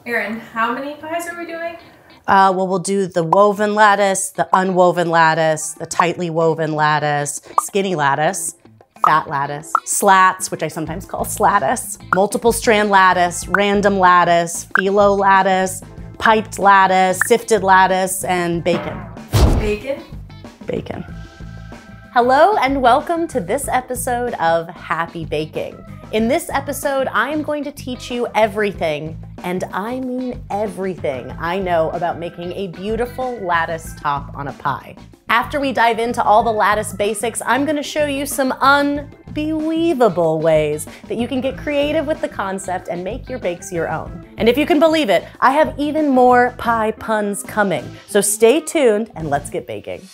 Erin, how many pies are we doing? Well, we'll do the woven lattice, the unwoven lattice, the tightly woven lattice, skinny lattice, fat lattice, slats, which I sometimes call Slattice, multiple strand lattice, random lattice, Phyllo Lattice, piped lattice, sifted lattice, and bacon. Bacon? Bacon. Hello and welcome to this episode of Happy Baking. In this episode, I am going to teach you everything, and I mean everything, I know about making a beautiful lattice top on a pie. After we dive into all the lattice basics, I'm going to show you some unbe-WEAVE-able ways that you can get creative with the concept and make your bakes your own. And if you can believe it, I have even more pie puns coming. So stay tuned and let's get baking.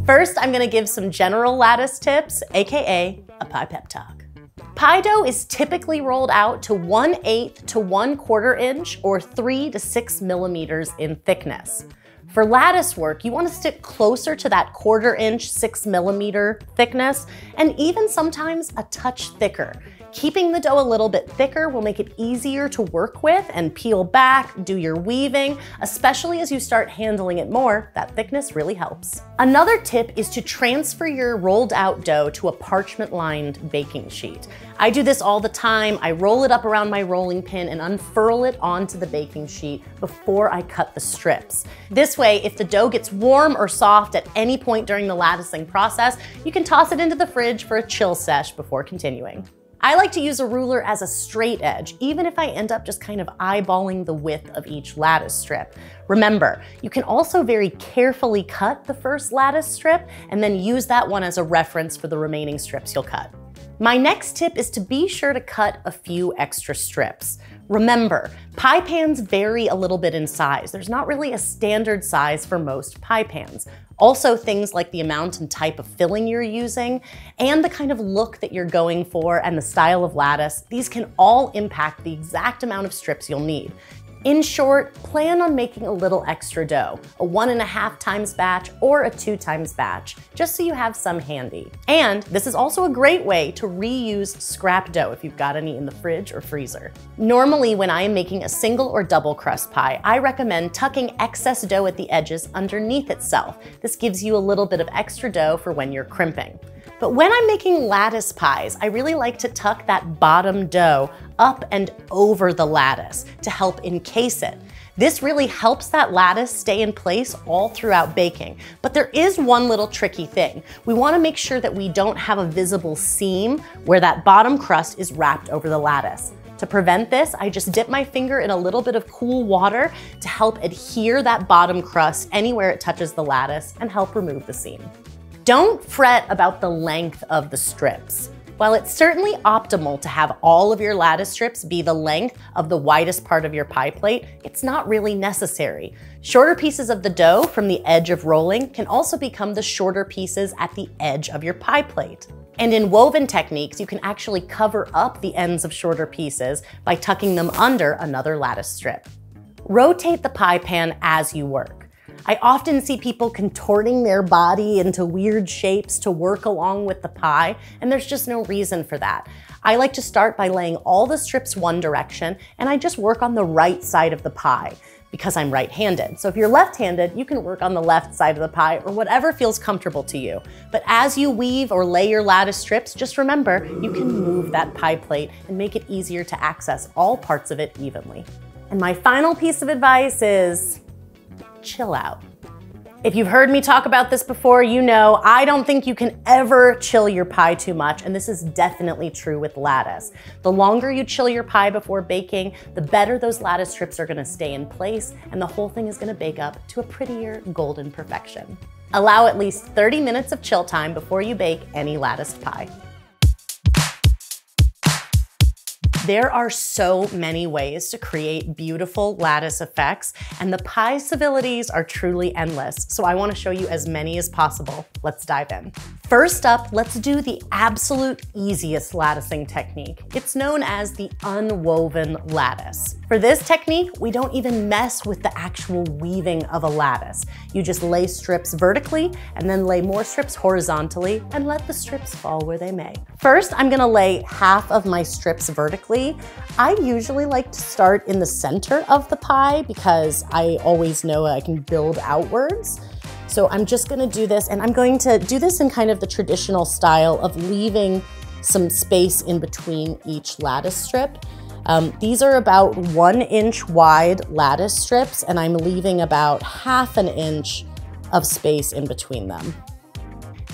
First, I'm going to give some general lattice tips, aka a pie pep talk. Pie dough is typically rolled out to 1/8 to 1/4 inch or 3 to 6 millimeters in thickness. For lattice work, you want to stick closer to that 1/4 inch, 6 millimeter thickness, and even sometimes a touch thicker. Keeping the dough a little bit thicker will make it easier to work with and peel back, do your weaving, especially as you start handling it more. That thickness really helps. Another tip is to transfer your rolled out dough to a parchment lined baking sheet. I do this all the time. I roll it up around my rolling pin and unfurl it onto the baking sheet before I cut the strips. This way, if the dough gets warm or soft at any point during the latticing process, you can toss it into the fridge for a chill sesh before continuing. I like to use a ruler as a straight edge, even if I end up just kind of eyeballing the width of each lattice strip. Remember, you can also very carefully cut the first lattice strip and then use that one as a reference for the remaining strips you'll cut. My next tip is to be sure to cut a few extra strips. Remember, pie pans vary a little bit in size. There's not really a standard size for most pie pans. Also, things like the amount and type of filling you're using and the kind of look that you're going for and the style of lattice, these can all impact the exact amount of strips you'll need. In short, plan on making a little extra dough, a 1.5 times batch or a 2 times batch, just so you have some handy. And this is also a great way to reuse scrap dough if you've got any in the fridge or freezer. Normally, when I am making a single or double crust pie, I recommend tucking excess dough at the edges underneath itself. This gives you a little bit of extra dough for when you're crimping. But when I'm making lattice pies, I really like to tuck that bottom dough up and over the lattice to help encase it. This really helps that lattice stay in place all throughout baking. But there is one little tricky thing. We want to make sure that we don't have a visible seam where that bottom crust is wrapped over the lattice. To prevent this, I just dip my finger in a little bit of cool water to help adhere that bottom crust anywhere it touches the lattice and help remove the seam. Don't fret about the length of the strips. While it's certainly optimal to have all of your lattice strips be the length of the widest part of your pie plate, it's not really necessary. Shorter pieces of the dough from the edge of rolling can also become the shorter pieces at the edge of your pie plate. And in woven techniques, you can actually cover up the ends of shorter pieces by tucking them under another lattice strip. Rotate the pie pan as you work. I often see people contorting their body into weird shapes to work along with the pie, and there's just no reason for that. I like to start by laying all the strips one direction, and I just work on the right side of the pie because I'm right-handed. So if you're left-handed, you can work on the left side of the pie or whatever feels comfortable to you. But as you weave or lay your lattice strips, just remember, you can move that pie plate and make it easier to access all parts of it evenly. And my final piece of advice is chill out. If you've heard me talk about this before, you know I don't think you can ever chill your pie too much, and this is definitely true with lattice. The longer you chill your pie before baking, the better those lattice strips are gonna stay in place, and the whole thing is gonna bake up to a prettier golden perfection. Allow at least 30 minutes of chill time before you bake any latticed pie. There are so many ways to create beautiful lattice effects, and the possibilities are truly endless, so I want to show you as many as possible. Let's dive in. First up, let's do the absolute easiest latticing technique. It's known as the unwoven lattice. For this technique, we don't even mess with the actual weaving of a lattice. You just lay strips vertically and then lay more strips horizontally and let the strips fall where they may. First, I'm gonna lay half of my strips vertically. I usually like to start in the center of the pie because I always know I can build outwards. So I'm just gonna do this, and I'm going to do this in kind of the traditional style of leaving some space in between each lattice strip. These are about 1 inch wide lattice strips, and I'm leaving about ½ an inch of space in between them.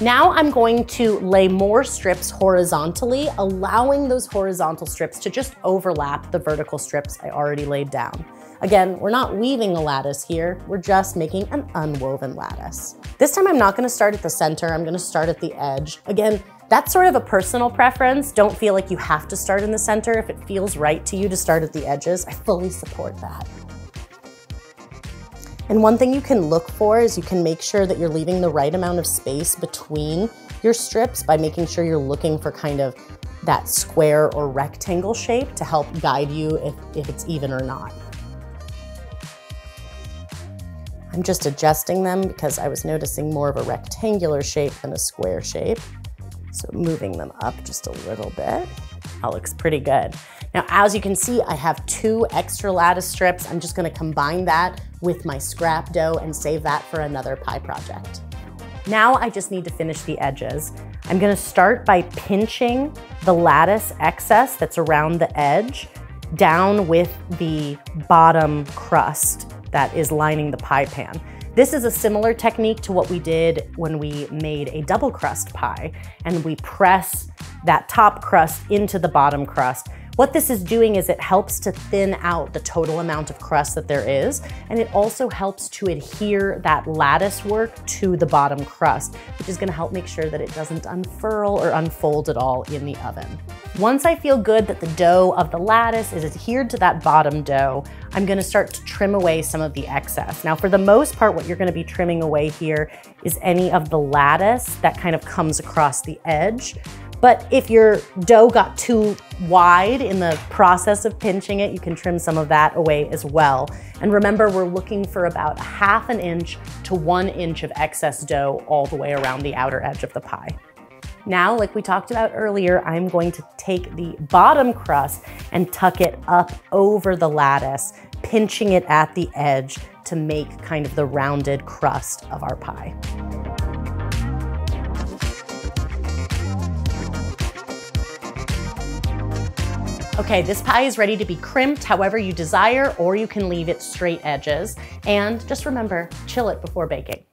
Now I'm going to lay more strips horizontally, allowing those horizontal strips to just overlap the vertical strips I already laid down. Again, we're not weaving a lattice here, we're just making an unwoven lattice. This time I'm not gonna start at the center, I'm gonna start at the edge. Again, that's sort of a personal preference. Don't feel like you have to start in the center. If it feels right to you to start at the edges, I fully support that. And one thing you can look for is you can make sure that you're leaving the right amount of space between your strips by making sure you're looking for kind of that square or rectangle shape to help guide you if it's even or not. I'm just adjusting them because I was noticing more of a rectangular shape than a square shape. So moving them up just a little bit. That looks pretty good. Now, as you can see, I have 2 extra lattice strips. I'm just gonna combine that with my scrap dough and save that for another pie project. Now I just need to finish the edges. I'm gonna start by pinching the lattice excess that's around the edge down with the bottom crust that is lining the pie pan. This is a similar technique to what we did when we made a double crust pie, and we press that top crust into the bottom crust. What this is doing is it helps to thin out the total amount of crust that there is, and it also helps to adhere that lattice work to the bottom crust, which is gonna help make sure that it doesn't unfurl or unfold at all in the oven. Once I feel good that the dough of the lattice is adhered to that bottom dough, I'm gonna start to trim away some of the excess. Now, for the most part, what you're gonna be trimming away here is any of the lattice that kind of comes across the edge. But if your dough got too wide in the process of pinching it, you can trim some of that away as well. And remember, we're looking for about ½ an inch to 1 inch of excess dough all the way around the outer edge of the pie. Now, like we talked about earlier, I'm going to take the bottom crust and tuck it up over the lattice, pinching it at the edge to make kind of the rounded crust of our pie. Okay, this pie is ready to be crimped however you desire, or you can leave it straight edges. And just remember, chill it before baking.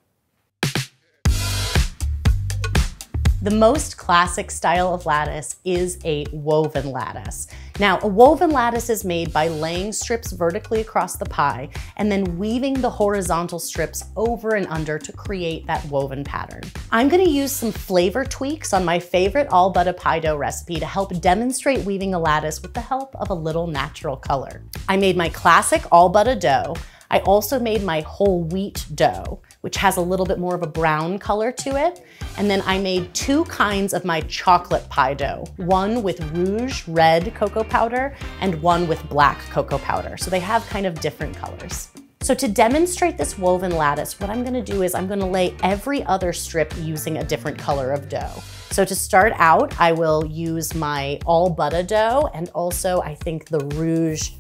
The most classic style of lattice is a woven lattice. Now, a woven lattice is made by laying strips vertically across the pie and then weaving the horizontal strips over and under to create that woven pattern. I'm gonna use some flavor tweaks on my favorite all-but-a-pie-dough recipe to help demonstrate weaving a lattice with the help of a little natural color. I made my classic all-but-a-dough. I also made my whole wheat dough, which has a little bit more of a brown color to it. And then I made 2 kinds of my chocolate pie dough, one with rouge red cocoa powder and one with black cocoa powder. So they have kind of different colors. So to demonstrate this woven lattice, what I'm gonna do is I'm gonna lay every other strip using a different color of dough. So to start out, I will use my all butter dough and also I think the rouge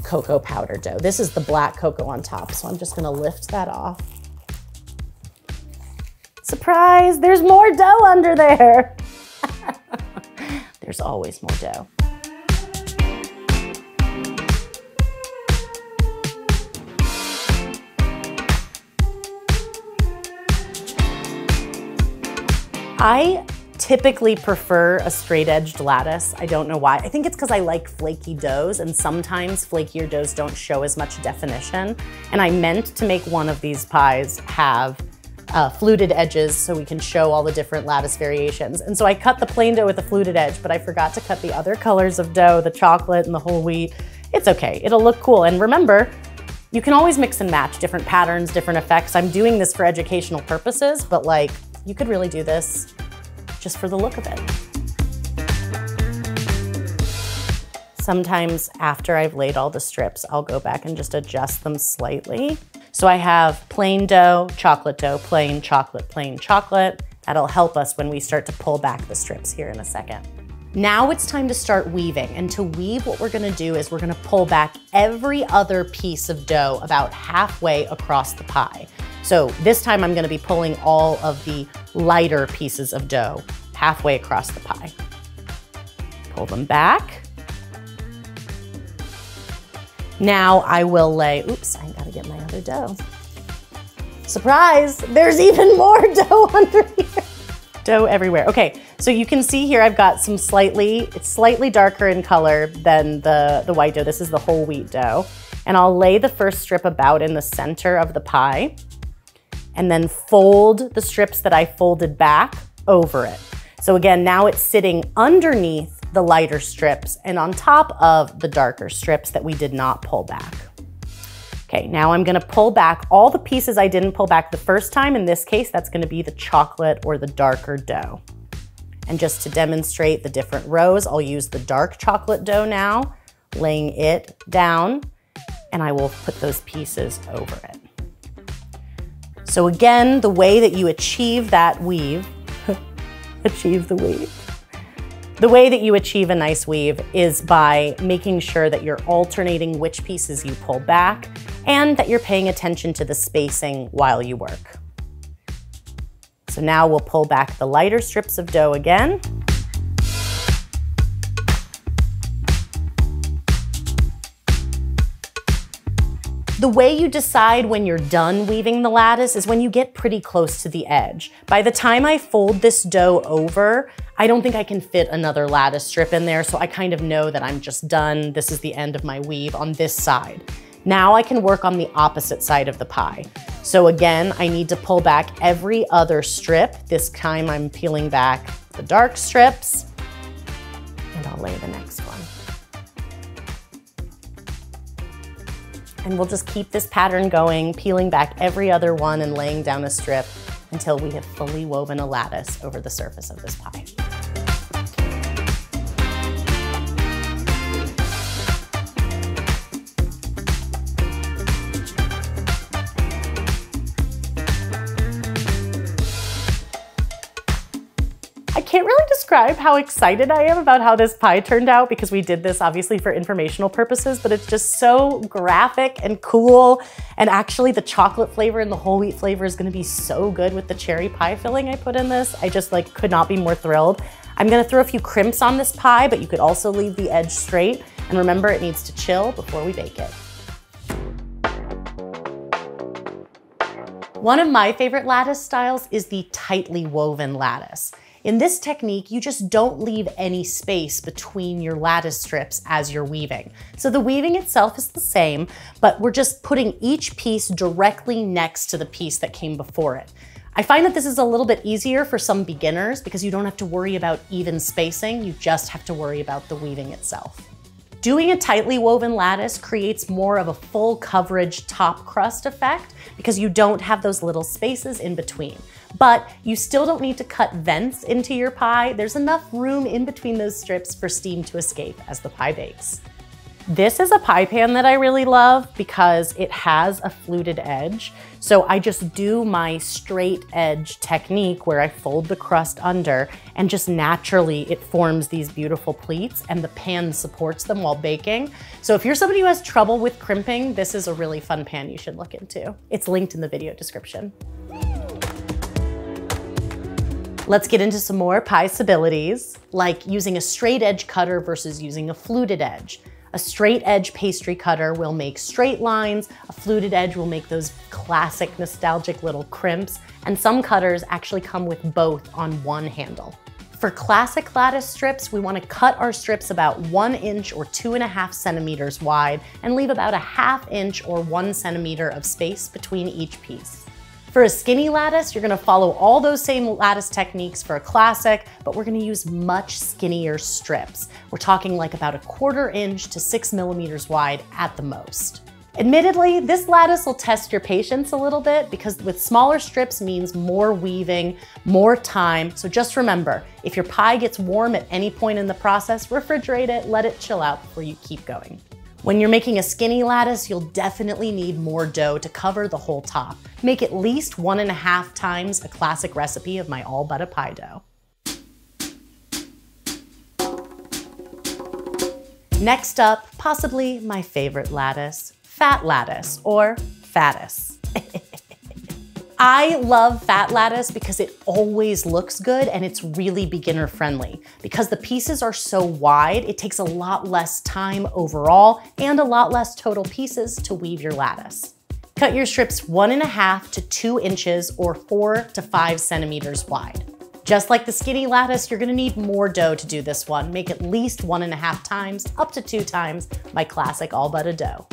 cocoa powder dough. This is the black cocoa on top, so I'm just gonna lift that off. Surprise, there's more dough under there. There's always more dough. I typically prefer a straight-edged lattice. I don't know why. I think it's because I like flaky doughs, and sometimes flakier doughs don't show as much definition. And I meant to make one of these pies have fluted edges so we can show all the different lattice variations. And so I cut the plain dough with a fluted edge, but I forgot to cut the other colors of dough, the chocolate and the whole wheat. It's okay, it'll look cool. And remember, you can always mix and match different patterns, different effects. I'm doing this for educational purposes, but like, you could really do this just for the look of it. Sometimes after I've laid all the strips, I'll go back and just adjust them slightly. So I have plain dough, plain chocolate. That'll help us when we start to pull back the strips here in a second. Now it's time to start weaving. And to weave, what we're gonna do is we're gonna pull back every other piece of dough about halfway across the pie. So this time I'm gonna be pulling all of the lighter pieces of dough halfway across the pie. Pull them back. Now I will lay, oops, I gotta get my other dough. Surprise, there's even more dough under here. Dough everywhere. Okay, so you can see here I've got some it's slightly darker in color than the white dough. This is the whole wheat dough. And I'll lay the first strip about in the center of the pie and then fold the strips that I folded back over it. So again, now it's sitting underneath the lighter strips and on top of the darker strips that we did not pull back. Okay, now I'm gonna pull back all the pieces I didn't pull back the first time. In this case, that's gonna be the chocolate or the darker dough. And just to demonstrate the different rows, I'll use the dark chocolate dough now, laying it down, and I will put those pieces over it. So again, the way that you achieve that weave, achieve the weave. The way that you achieve a nice weave is by making sure that you're alternating which pieces you pull back and that you're paying attention to the spacing while you work. So now we'll pull back the lighter strips of dough again. The way you decide when you're done weaving the lattice is when you get pretty close to the edge. By the time I fold this dough over, I don't think I can fit another lattice strip in there, so I kind of know that I'm just done. This is the end of my weave on this side. Now I can work on the opposite side of the pie. So again, I need to pull back every other strip. This time I'm peeling back the dark strips, and I'll lay the next one. And we'll just keep this pattern going, peeling back every other one and laying down a strip until we have fully woven a lattice over the surface of this pie. I can't really describe how excited I am about how this pie turned out because we did this obviously for informational purposes, but it's just so graphic and cool. And actually the chocolate flavor and the whole wheat flavor is gonna be so good with the cherry pie filling I put in this. I just could not be more thrilled. I'm gonna throw a few crimps on this pie, but you could also leave the edge straight. And remember, it needs to chill before we bake it. One of my favorite lattice styles is the tightly woven lattice. In this technique, you just don't leave any space between your lattice strips as you're weaving. So the weaving itself is the same, but we're just putting each piece directly next to the piece that came before it. I find that this is a little bit easier for some beginners because you don't have to worry about even spacing, you just have to worry about the weaving itself. Doing a tightly woven lattice creates more of a full coverage top crust effect because you don't have those little spaces in between. But you still don't need to cut vents into your pie. There's enough room in between those strips for steam to escape as the pie bakes. This is a pie pan that I really love because it has a fluted edge. So I just do my straight edge technique where I fold the crust under and just naturally it forms these beautiful pleats and the pan supports them while baking. So if you're somebody who has trouble with crimping, this is a really fun pan you should look into. It's linked in the video description. Let's get into some more pie-sabilities, like using a straight edge cutter versus using a fluted edge. A straight edge pastry cutter will make straight lines, a fluted edge will make those classic nostalgic little crimps, and some cutters actually come with both on one handle. For classic lattice strips, we want to cut our strips about 1 inch or 2.5 centimeters wide and leave about a 1/2 inch or 1 centimeter of space between each piece. For a skinny lattice, you're gonna follow all those same lattice techniques for a classic, but we're gonna use much skinnier strips. We're talking like about a 1/4 inch to 6 millimeters wide at the most. Admittedly, this lattice will test your patience a little bit because with smaller strips means more weaving, more time. So just remember, if your pie gets warm at any point in the process, refrigerate it, let it chill out before you keep going. When you're making a skinny lattice, you'll definitely need more dough to cover the whole top. Make at least 1.5 times a classic recipe of my all but a pie dough. Next up, possibly my favorite lattice, fat lattice or Fattice. I love fat lattice because it always looks good and it's really beginner friendly. Because the pieces are so wide, it takes a lot less time overall and a lot less total pieces to weave your lattice. Cut your strips 1.5 to 2 inches or 4 to 5 centimeters wide. Just like the skinny lattice, you're gonna need more dough to do this one. Make at least 1.5 times, up to 2 times my classic all but a dough.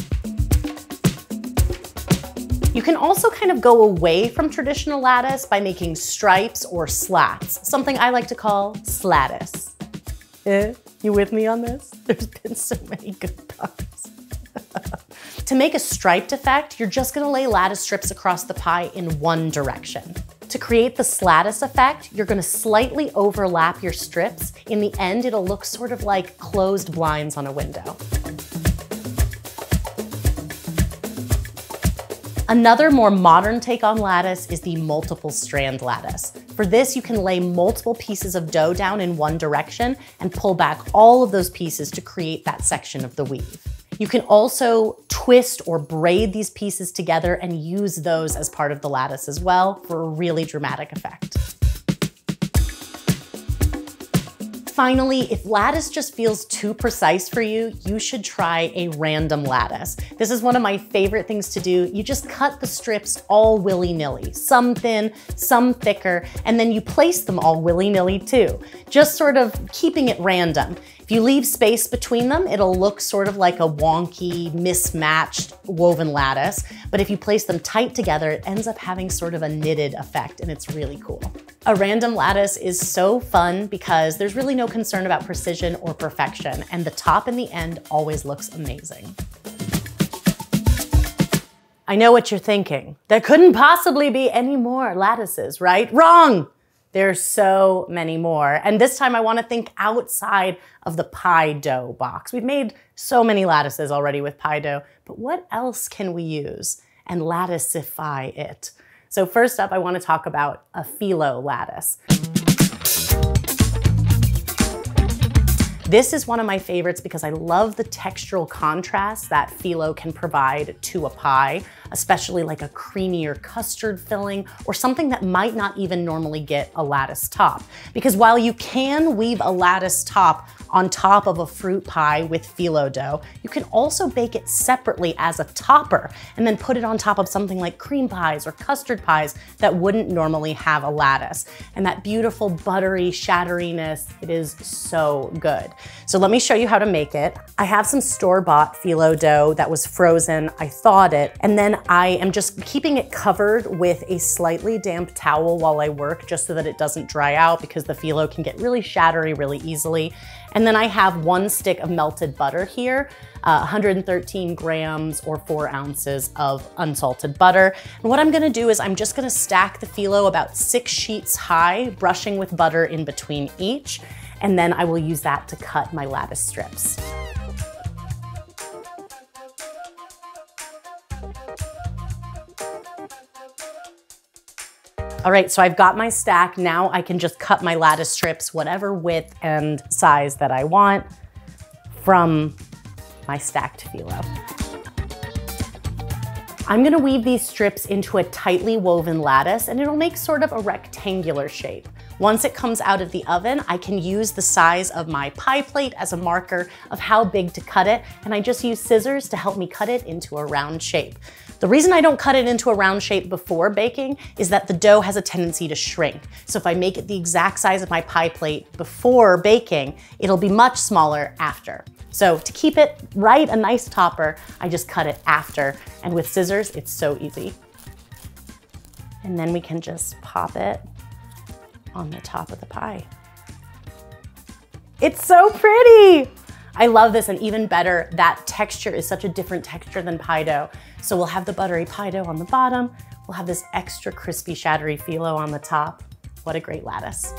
You can also kind of go away from traditional lattice by making stripes or slats, something I like to call Slattice. You with me on this? There's been so many good puns. To make a striped effect, you're just gonna lay lattice strips across the pie in one direction. To create the Slattice effect, you're gonna slightly overlap your strips. In the end, it'll look sort of like closed blinds on a window. Another more modern take on lattice is the multiple strand lattice. For this, you can lay multiple pieces of dough down in one direction and pull back all of those pieces to create that section of the weave. You can also twist or braid these pieces together and use those as part of the lattice as well for a really dramatic effect. Finally, if lattice just feels too precise for you, you should try a random lattice. This is one of my favorite things to do. You just cut the strips all willy-nilly, some thin, some thicker, and then you place them all willy-nilly too, just sort of keeping it random. If you leave space between them, it'll look sort of like a wonky, mismatched woven lattice, but if you place them tight together, it ends up having sort of a knitted effect, and it's really cool. A random lattice is so fun because there's really no concern about precision or perfection, and the top and the end always looks amazing. I know what you're thinking. There couldn't possibly be any more lattices, right? Wrong! There's so many more. And this time I want to think outside of the pie dough box. We've made so many lattices already with pie dough, but what else can we use and latticify it? So first up, I want to talk about a Phyllo lattice. This is one of my favorites because I love the textural contrast that Phyllo can provide to a pie, especially like a creamier custard filling or something that might not even normally get a lattice top. Because while you can weave a lattice top on top of a fruit pie with Phyllo dough, you can also bake it separately as a topper and then put it on top of something like cream pies or custard pies that wouldn't normally have a lattice. And that beautiful buttery shatteriness, it is so good. So let me show you how to make it. I have some store-bought Phyllo dough that was frozen. I thawed it, and then I am just keeping it covered with a slightly damp towel while I work, just so that it doesn't dry out because the Phyllo can get really shattery really easily. And then I have 1 stick of melted butter here, 113 grams or 4 ounces of unsalted butter. And what I'm gonna do is I'm just gonna stack the Phyllo about 6 sheets high, brushing with butter in between each. And then I will use that to cut my lattice strips. All right, so I've got my stack. Now I can just cut my lattice strips whatever width and size that I want from my stacked Phyllo. I'm gonna weave these strips into a tightly woven lattice and it'll make sort of a rectangular shape. Once it comes out of the oven, I can use the size of my pie plate as a marker of how big to cut it, and I just use scissors to help me cut it into a round shape. The reason I don't cut it into a round shape before baking is that the dough has a tendency to shrink. So if I make it the exact size of my pie plate before baking, it'll be much smaller after. So to keep it right, a nice topper, I just cut it after, and with scissors, it's so easy. And then we can just pop it on the top of the pie. It's so pretty! I love this, and even better, that texture is such a different texture than pie dough. So we'll have the buttery pie dough on the bottom, we'll have this extra crispy, shattery phyllo on the top. What a great lattice.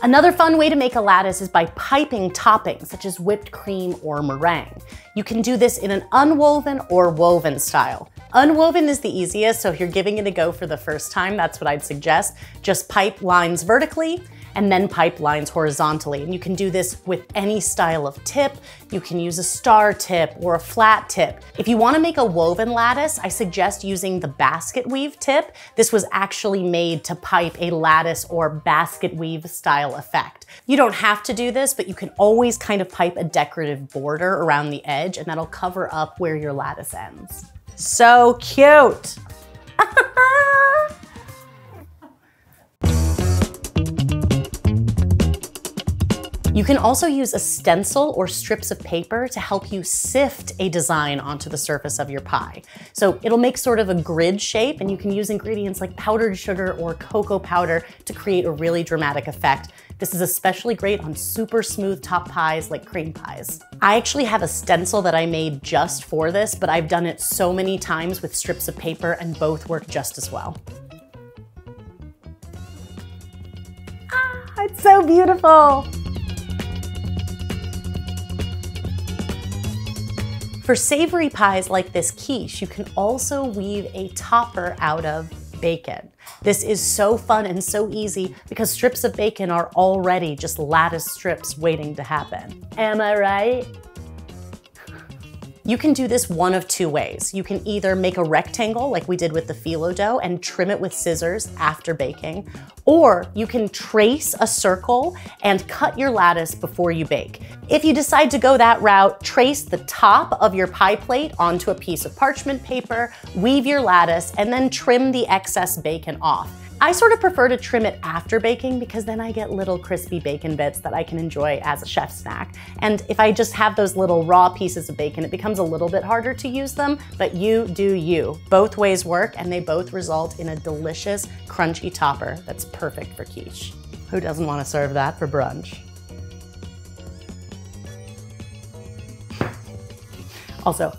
Another fun way to make a lattice is by piping toppings such as whipped cream or meringue. You can do this in an unwoven or woven style. Unwoven is the easiest, so if you're giving it a go for the first time, that's what I'd suggest. Just pipe lines vertically and then pipe lines horizontally. And you can do this with any style of tip. You can use a star tip or a flat tip. If you want to make a woven lattice, I suggest using the basket weave tip. This was actually made to pipe a lattice or basket weave style effect. You don't have to do this, but you can always kind of pipe a decorative border around the edge, and that'll cover up where your lattice ends. So cute. You can also use a stencil or strips of paper to help you sift a design onto the surface of your pie. So it'll make sort of a grid shape, and you can use ingredients like powdered sugar or cocoa powder to create a really dramatic effect. This is especially great on super smooth top pies like cream pies. I actually have a stencil that I made just for this, but I've done it so many times with strips of paper and both work just as well. Ah, it's so beautiful. For savory pies like this quiche, you can also weave a topper out of bacon. This is so fun and so easy because strips of bacon are already just lattice strips waiting to happen. Am I right? You can do this one of two ways. You can either make a rectangle like we did with the phyllo dough and trim it with scissors after baking, or you can trace a circle and cut your lattice before you bake. If you decide to go that route, trace the top of your pie plate onto a piece of parchment paper, weave your lattice, and then trim the excess bacon off. I sort of prefer to trim it after baking because then I get little crispy bacon bits that I can enjoy as a chef snack. And if I just have those little raw pieces of bacon, it becomes a little bit harder to use them, but you do you. Both ways work, and they both result in a delicious, crunchy topper that's perfect for quiche. Who doesn't want to serve that for brunch? Also,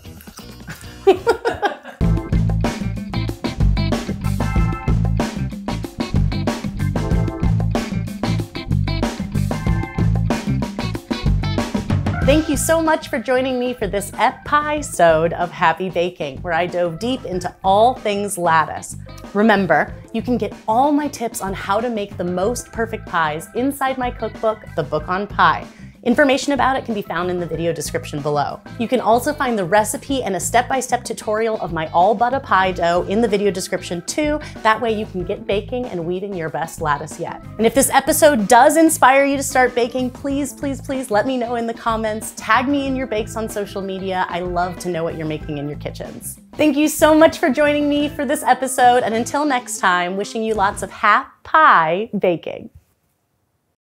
thank you so much for joining me for this ep-pie-sode of happy baking, where I dove deep into all things lattice. Remember, you can get all my tips on how to make the most perfect pies inside my cookbook, The Book on Pie. Information about it can be found in the video description below. You can also find the recipe and a step-by-step tutorial of my all but a pie dough in the video description too. That way you can get baking and weaving your best lattice yet. And if this episode does inspire you to start baking, please, please, please let me know in the comments. Tag me in your bakes on social media. I love to know what you're making in your kitchens. Thank you so much for joining me for this episode, and until next time, wishing you lots of happy pie baking.